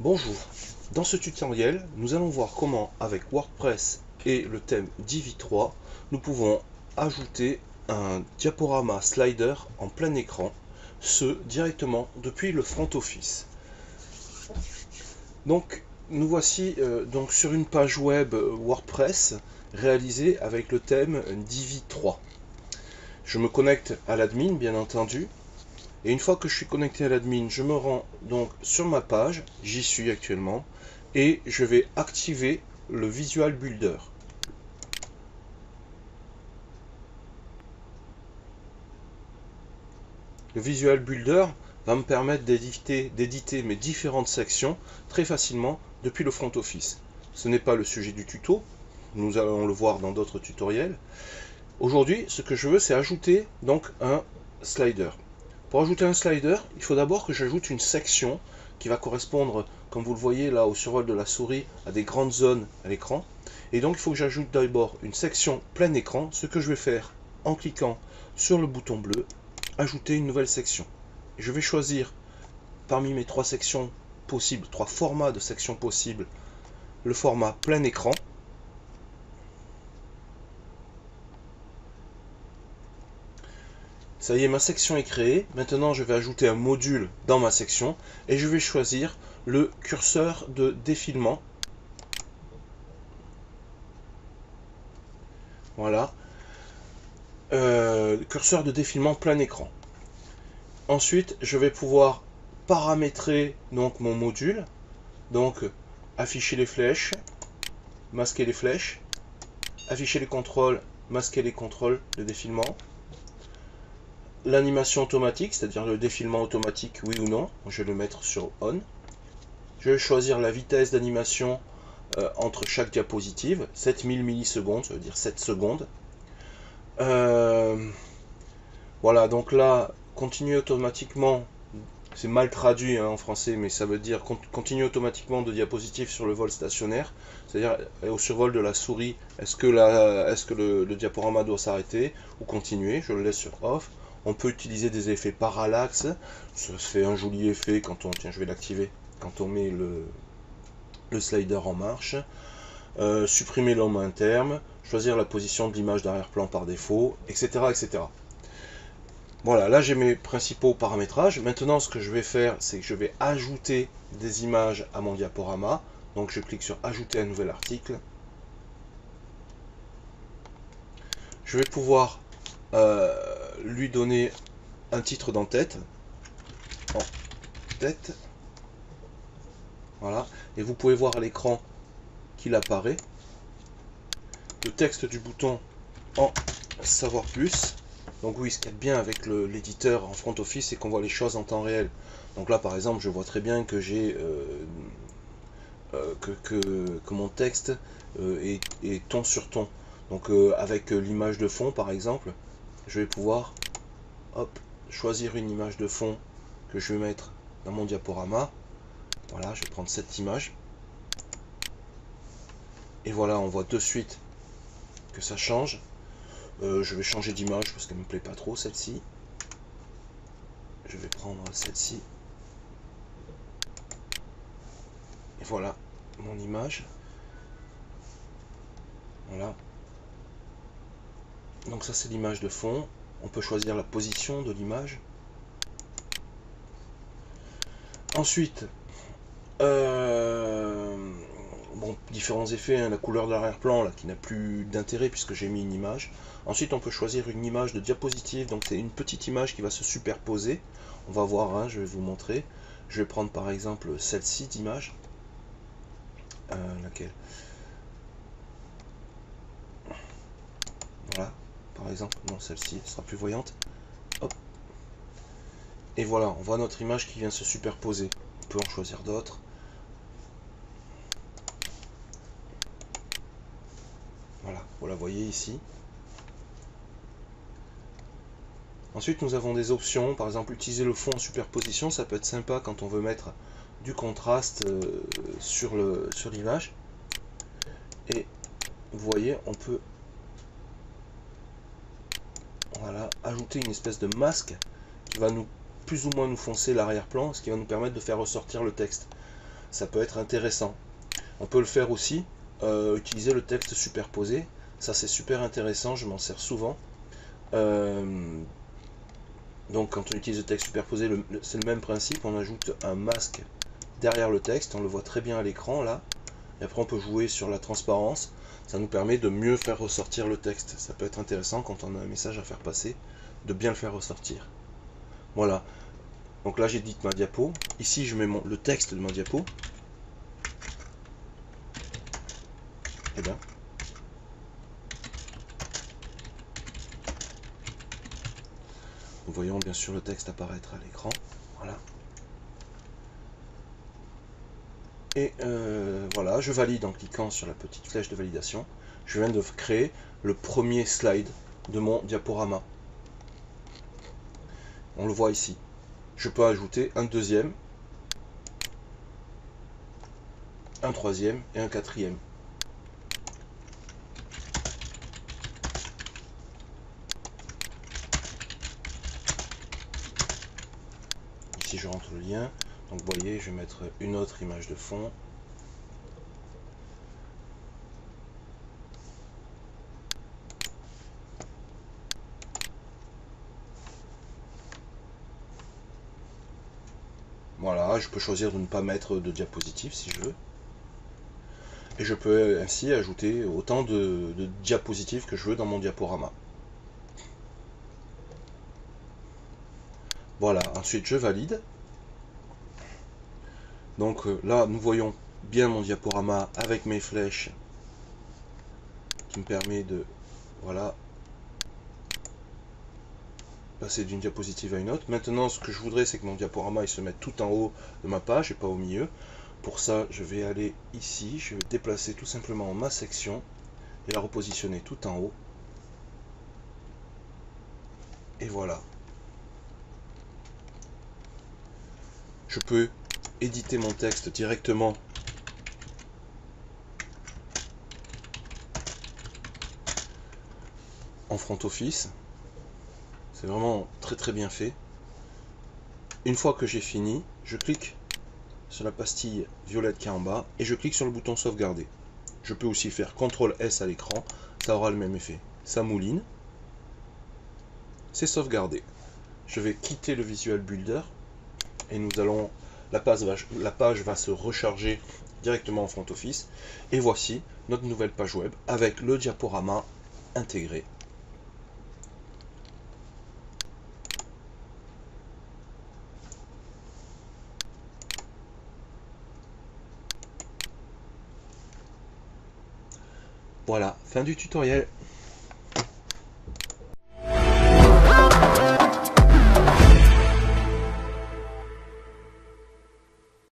Bonjour, dans ce tutoriel, nous allons voir comment, avec WordPress et le thème Divi 3, nous pouvons ajouter un diaporama slider en plein écran, ce directement depuis le front office. Donc, nous voici sur une page web WordPress réalisée avec le thème Divi 3. Je me connecte à l'admin, bien entendu. Et une fois que je suis connecté à l'admin, je me rends donc sur ma page, j'y suis actuellement, et je vais activer le Visual Builder. Le Visual Builder va me permettre d'éditer mes différentes sections très facilement depuis le front office. Ce n'est pas le sujet du tuto, nous allons le voir dans d'autres tutoriels. Aujourd'hui, ce que je veux, c'est ajouter donc un slider. Pour ajouter un slider, il faut d'abord que j'ajoute une section qui va correspondre, comme vous le voyez là au survol de la souris, à des grandes zones à l'écran. Et donc il faut que j'ajoute d'abord une section plein écran, ce que je vais faire en cliquant sur le bouton bleu, ajouter une nouvelle section. Et je vais choisir parmi mes trois sections possibles, trois formats de sections possibles, le format plein écran. Ça y est, ma section est créée. Maintenant, je vais ajouter un module dans ma section et je vais choisir le curseur de défilement. Voilà. Curseur de défilement plein écran. Ensuite, je vais pouvoir paramétrer donc mon module. Donc, afficher les flèches, masquer les flèches, afficher les contrôles, masquer les contrôles de défilement. L'animation automatique, c'est-à-dire le défilement automatique, oui ou non, je vais le mettre sur On. Je vais choisir la vitesse d'animation entre chaque diapositive, 7000 millisecondes, ça veut dire 7 secondes. Voilà, donc là, continuer automatiquement, c'est mal traduit en français, mais ça veut dire continuer automatiquement de diapositive sur le vol stationnaire, c'est-à-dire au survol de la souris, est-ce que le diaporama doit s'arrêter ou continuer, je le laisse sur Off. On peut utiliser des effets parallaxe, ça se fait un joli effet quand on, tiens je vais l'activer, quand on met le slider en marche. Supprimer l'homme interne, choisir la position de l'image d'arrière-plan par défaut, etc., etc. Voilà, là j'ai mes principaux paramétrages. Maintenant ce que je vais faire, c'est que je vais ajouter des images à mon diaporama. Donc je clique sur ajouter un nouvel article. Je vais pouvoir lui donner un titre d'en-tête. En-tête. Voilà. Et vous pouvez voir à l'écran qu'il apparaît. Le texte du bouton en savoir plus. Donc oui, ce qu'il y a de bien avec l'éditeur en front office, c'est qu'on voit les choses en temps réel. Donc là par exemple, je vois très bien que j'ai que mon texte est ton sur ton. Donc avec l'image de fond par exemple, je vais pouvoir choisir une image de fond que je vais mettre dans mon diaporama. Voilà, je vais prendre cette image. Et voilà, on voit de suite que ça change. Je vais changer d'image parce qu'elle me plaît pas trop celle-ci. Je vais prendre celle-ci. Et voilà mon image. Voilà. Donc ça c'est l'image de fond. On peut choisir la position de l'image. Ensuite, bon, différents effets, hein, la couleur de l'arrière-plan là qui n'a plus d'intérêt puisque j'ai mis une image. Ensuite on peut choisir une image de diapositive, donc c'est une petite image qui va se superposer. On va voir, hein, je vais vous montrer. Je vais prendre par exemple celle-ci d'image. Laquelle? Voilà, par exemple, non celle-ci sera plus voyante. Hop. Et voilà, on voit notre image qui vient se superposer. On peut en choisir d'autres. Voilà, vous la voyez ici. Ensuite, nous avons des options, par exemple utiliser le fond en superposition, ça peut être sympa quand on veut mettre du contraste sur l'image. Et vous voyez, on peut voilà, ajouter une espèce de masque qui va nous plus ou moins nous foncer l'arrière-plan, ce qui va nous permettre de faire ressortir le texte. ça peut être intéressant. On peut le faire aussi, utiliser le texte superposé, ça c'est super intéressant, je m'en sers souvent. Donc quand on utilise le texte superposé, c'est le même principe, on ajoute un masque derrière le texte, on le voit très bien à l'écran là, et après on peut jouer sur la transparence, ça nous permet de mieux faire ressortir le texte. Ça peut être intéressant quand on a un message à faire passer, de bien le faire ressortir. Voilà, donc là j'édite ma diapo, ici je mets le texte de ma diapo, et bien nous voyons bien sûr le texte apparaître à l'écran, voilà. Et voilà, je valide en cliquant sur la petite flèche de validation. Je viens de créer le premier slide de mon diaporama. On le voit ici. Je peux ajouter un deuxième, un troisième et un quatrième. Ici je rentre le lien. Donc vous voyez, je vais mettre une autre image de fond. Voilà, je peux choisir de ne pas mettre de diapositive si je veux. Et je peux ainsi ajouter autant de diapositives que je veux dans mon diaporama. Voilà, ensuite je valide. Donc là, nous voyons bien mon diaporama avec mes flèches qui me permet de, voilà, passer d'une diapositive à une autre. Maintenant, ce que je voudrais, c'est que mon diaporama il se mette tout en haut de ma page et pas au milieu. Pour ça, je vais aller ici, je vais déplacer tout simplement ma section et la repositionner tout en haut. Et voilà. Je peux éditer mon texte directement en front office. C'est vraiment très bien fait. Une fois que j'ai fini, je clique sur la pastille violette qui est en bas et je clique sur le bouton sauvegarder. Je peux aussi faire CTRL S à l'écran, ça aura le même effet. Ça mouline, c'est sauvegardé. Je vais quitter le Visual Builder et nous allons, la page va se recharger directement en front office et voici notre nouvelle page web avec le diaporama intégré. Voilà, fin du tutoriel.